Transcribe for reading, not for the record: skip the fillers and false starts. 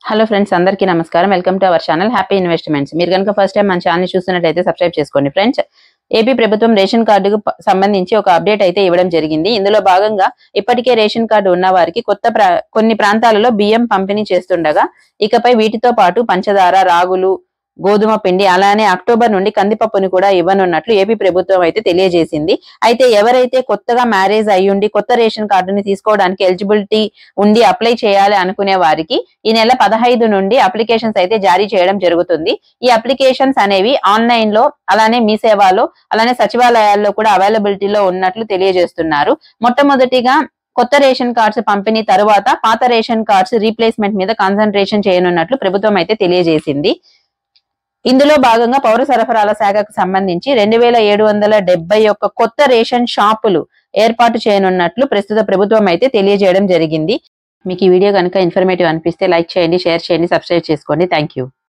Hello friends, అందరికీ నమస్కారం. Welcome to our channel happy investments. మీరు కనుక ఫస్ట్ టైం మన ఛానల్ చూస్తున్నట్లయితే సబ్స్క్రైబ్ చేసుకోండి. ఫ్రెండ్స్, ఏపీ ప్రభుత్వం రేషన్ కార్డుకు సంబంధించి ఒక అప్డేట్ అయితే ఇవ్వడం జరిగింది. ఇందులో భాగంగా ఇప్పటికే రేషన్ కార్డు ఉన్న వారికి కొన్ని ప్రాంతాలలో బియ్యం పంపిణీ చేస్తుండగా ఇకపై వీటితో పాటు పంచదార, రాగులు, గోధుమ పిండి అలానే అక్టోబర్ నుండి కందిపప్పుని కూడా ఇవ్వనున్నట్లు ఏపీ ప్రభుత్వం అయితే తెలియజేసింది. అయితే ఎవరైతే కొత్తగా మ్యారేజ్ అయ్యుండి కొత్త రేషన్ కార్డుని తీసుకోవడానికి ఎలిజిబిలిటీ ఉండి అప్లై చేయాలి అనుకునే వారికి ఈ నెల 15 నుండి అప్లికేషన్స్ అయితే జారీ చేయడం జరుగుతుంది. ఈ అప్లికేషన్స్ అనేవి ఆన్లైన్ లో అలానే మీ సేవలో అలానే సచివాలయాల్లో కూడా అవైలబిలిటీలో ఉన్నట్లు తెలియజేస్తున్నారు. మొట్టమొదటిగా కొత్త రేషన్ కార్డ్స్ పంపిణీ తరువాత పాత రేషన్ కార్డ్స్ రీప్లేస్మెంట్ మీద కాన్సన్ట్రేషన్ చేయనున్నట్లు ప్రభుత్వం అయితే తెలియజేసింది. ఇందులో భాగంగా పౌర సరఫరాల శాఖకు సంబంధించి 2771 కొత్త రేషన్ షాపులు ఏర్పాటు చేయనున్నట్లు ప్రస్తుత ప్రభుత్వం అయితే తెలియజేయడం జరిగింది. మీకు ఈ వీడియో కనుక ఇన్ఫర్మేటివ్ అనిపిస్తే లైక్ చేయండి, షేర్ చేయండి, సబ్స్క్రైబ్ చేసుకోండి. Thank you.